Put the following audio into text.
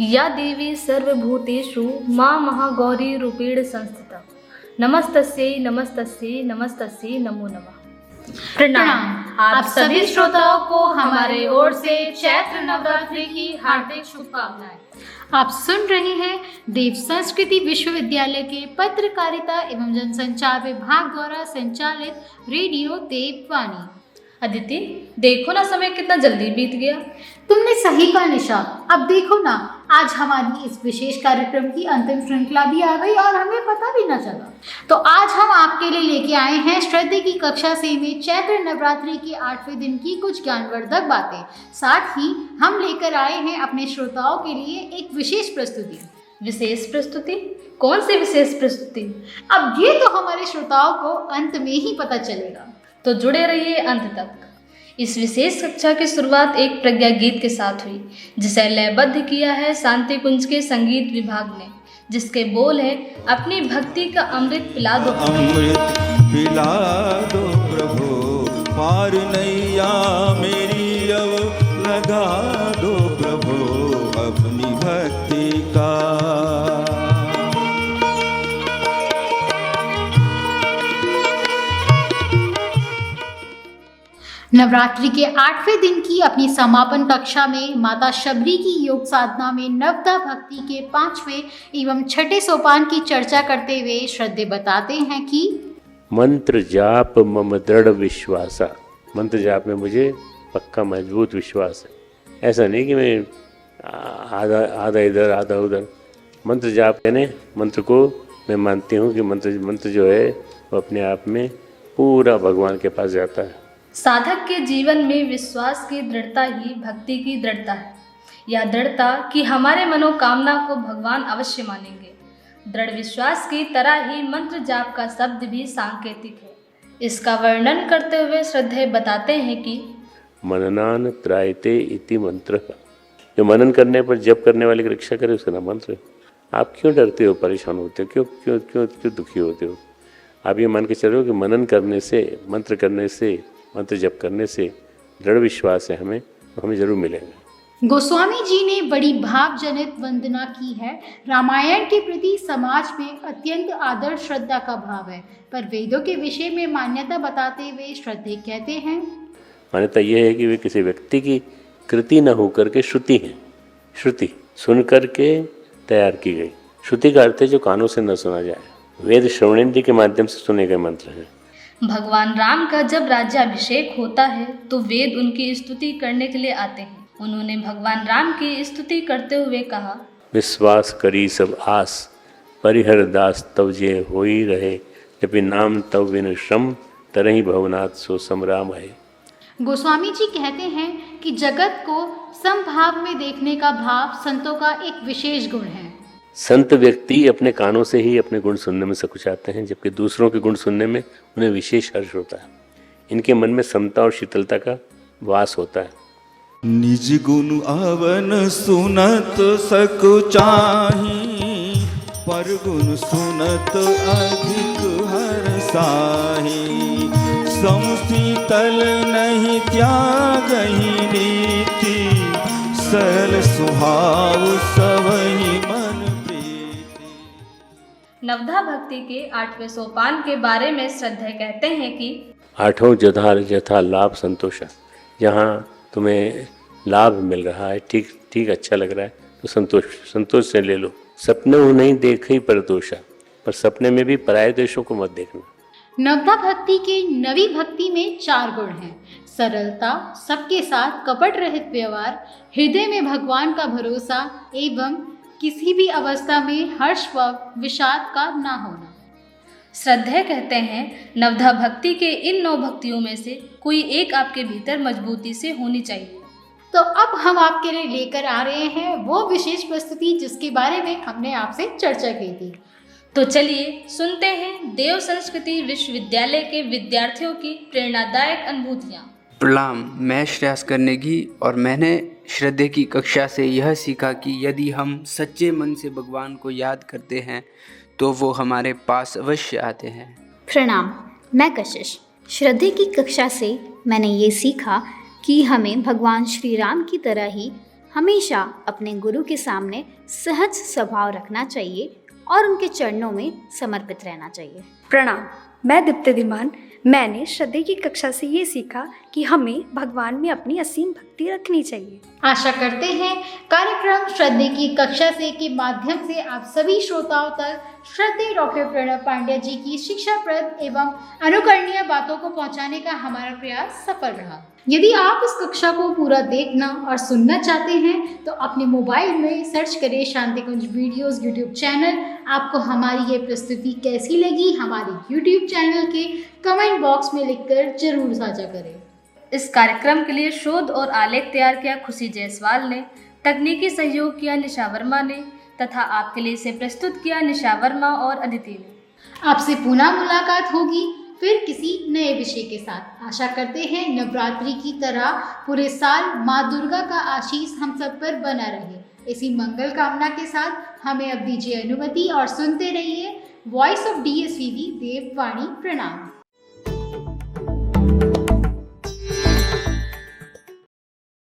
या देवी सर्वभूतेषु मां महागौरी रूपेण संस्थिता। नमस्तस्यै नमस्तस्यै नमस्तस्यै नमो नमः। प्रणाम। आप सभी श्रोताओं को हमारे ओर से चैत्र नवरात्रि की हार्दिक शुभकामनाएं। आप सुन रहे हैं देव संस्कृति विश्वविद्यालय के पत्रकारिता एवं जनसंचार विभाग द्वारा संचालित रेडियो देववाणी। अदिति, देखो ना समय कितना जल्दी बीत गया। तुमने सही कहा निशा। अब देखो ना, आज हमारी इस विशेष कार्यक्रम की अंतिम श्रृंखला भी आ गई और हमें पता भी न चला। तो आज हम आपके लिए लेके आए हैं श्रद्धे की कक्षा से में चैत्र नवरात्रि के 8वें दिन की कुछ ज्ञानवर्धक बातें। साथ ही हम लेकर आए हैं अपने श्रोताओं के लिए एक विशेष प्रस्तुति। विशेष प्रस्तुति? कौन सी विशेष प्रस्तुति? अब ये तो हमारे श्रोताओं को अंत में ही पता चलेगा, तो जुड़े रहिए अंत तक। इस विशेष कक्षा की शुरुआत एक प्रज्ञा गीत के साथ हुई, जिसे लयबद्ध किया है शांति कुंज के संगीत विभाग ने, जिसके बोल है अपनी भक्ति का अमृत पिला दो। अमृत पिला दो प्रभु, पार नैया मेरी अब लगा दो प्रभु अपनी भक्ति का। नवरात्रि के 8वें दिन की अपनी समापन कक्षा में माता शबरी की योग साधना में नवदा भक्ति के 5वें एवं 6ठे सोपान की चर्चा करते हुए श्रद्धे बताते हैं कि मंत्र जाप मम दृढ़ विश्वासा। मंत्र जाप में मुझे पक्का मजबूत विश्वास है। ऐसा नहीं कि मैं आधा इधर आधा उधर। मंत्र जाप यानी मंत्र को मैं मानती हूँ कि मंत्र जो है वो अपने आप में पूरा भगवान के पास जाता है। साधक के जीवन में विश्वास की दृढ़ता ही भक्ति की दृढ़ता है। यह दृढ़ता कि हमारे मनोकामना को भगवान अवश्य मानेंगे। दृढ़ विश्वास की तरह ही मंत्र जाप का शब्द भी सांकेतिक है। इसका वर्णन करते हुए श्रद्धे बताते हैं कि मननान त्रायते इति मंत्र। जो मनन करने पर जप करने वाले की रक्षा करे उसका नाम मंत्र। आप क्यों डरते हो, परेशान होते हो, क्यों क्यों क्यों क्यों दुखी होते हो? आप ये मान के चल रहे हो कि मनन करने से, मंत्र करने से, मंत्र जप करने से दृढ़ विश्वास है हमें, तो हमें जरूर मिलेगा। गोस्वामी जी ने बड़ी भावजनित वंदना की है। रामायण के प्रति समाज में अत्यंत आदर श्रद्धा का भाव है, पर वेदों के विषय में मान्यता बताते हुए श्रद्धे कहते हैं, मान्यता यह है कि वे किसी व्यक्ति की कृति न होकर के श्रुति हैं। श्रुति सुन करके तैयार की गई। श्रुति का अर्थ है जो कानों से न सुना जाए। वेद श्रवणेन्द्रिय के माध्यम से सुने गए मंत्र हैं। भगवान राम का जब राज्याभिषेक होता है तो वेद उनकी स्तुति करने के लिए आते हैं। उन्होंने भगवान राम की स्तुति करते हुए कहा, विश्वास करी सब आस, परिहर दास तव जे होई रहे, जपि नाम तव विन श्रम, तरहि भवनाथ सो समराम है। गोस्वामी जी कहते हैं कि जगत को समभाव में देखने का भाव संतों का एक विशेष गुण है। संत व्यक्ति अपने कानों से ही अपने गुण सुनने में सकुचाते हैं, जबकि दूसरों के गुण सुनने में उन्हें विशेष हर्ष होता है। इनके मन में समता और शीतलता का वास होता है। निज गुण अवन सुनत सकुचाही, पर गुण सुनत अधिक हरसाही। समशीतल नहीं त्यागहि नीति, सरल स्वभाव सबहि मन प्रीति। नवधा भक्ति के 8वें सोपान के बारे में श्रद्धे कहते हैं कि 8वां जथा लाभ संतोषा। जहाँ तुम्हें लाभ मिल रहा है, ठीक अच्छा लग रहा है, तो संतोष से ले लो। सपने वो नहीं देखे परदोषा, पर सपने में भी पराये देशों को मत देखना। नवधा भक्ति के नवी भक्ति में 4 गुण हैं। सरलता, सबके साथ कपट रहित व्यवहार, हृदय में भगवान का भरोसा एवं किसी भी अवस्था में हर्ष व विषाद का ना होना। श्रद्धे कहते हैं नवधा भक्ति के इन 9 भक्तियों में से कोई एक आपके भीतर मजबूती से होनी चाहिए। तो अब हम आपके लिए लेकर आ रहे हैं वो विशेष प्रस्तुति जिसके बारे में हमने आपसे चर्चा की थी। तो चलिए सुनते हैं देव संस्कृति विश्वविद्यालय के विद्यार्थियों की प्रेरणादायक अनुभूतियाँ। प्रणाम, मैं श्रेयस करनेगी और मैंने श्रद्धे की कक्षा से यह सीखा कि यदि हम सच्चे मन से भगवान को याद करते हैं तो वो हमारे पास अवश्य आते हैं। प्रणाम, मैं कशिश। श्रद्धे की कक्षा से मैंने ये सीखा कि हमें भगवान श्री राम की तरह ही हमेशा अपने गुरु के सामने सहज स्वभाव रखना चाहिए और उनके चरणों में समर्पित रहना चाहिए। प्रणाम, मैं दीप्ति धीमान। मैंने श्रद्धे की कक्षा से ये सीखा कि हमें भगवान में अपनी असीम भक्ति रखनी चाहिए। आशा करते हैं कार्यक्रम श्रद्धे की कक्षा से के माध्यम से आप सभी श्रोताओं तक श्रद्धेय डॉक्टर प्रणव पांड्या जी की शिक्षाप्रद एवं अनुकरणीय बातों को पहुंचाने का हमारा प्रयास सफल रहा। यदि आप इस कक्षा को पूरा देखना और सुनना चाहते हैं तो अपने मोबाइल में सर्च करें शांति कुंज वीडियोस यूट्यूब चैनल। आपको हमारी ये प्रस्तुति कैसी लगी हमारे यूट्यूब चैनल के कमेंट बॉक्स में लिखकर जरूर साझा करें। इस कार्यक्रम के लिए शोध और आलेख तैयार किया खुशी जायसवाल ने, तकनीकी सहयोग किया निशा वर्मा ने तथा आपके लिए इसे प्रस्तुत किया निशा वर्मा और अदिति ने। आपसे पुनः मुलाकात होगी फिर किसी नए विषय के साथ। आशा करते हैं नवरात्रि की तरह पूरे साल माँ दुर्गा का आशीष हम सब पर बना रहे। इसी मंगल कामना के साथ हमें अब दीजिए अनुमति और सुनते रहिए वॉइस ऑफ DSVV देववाणी। प्रणाम।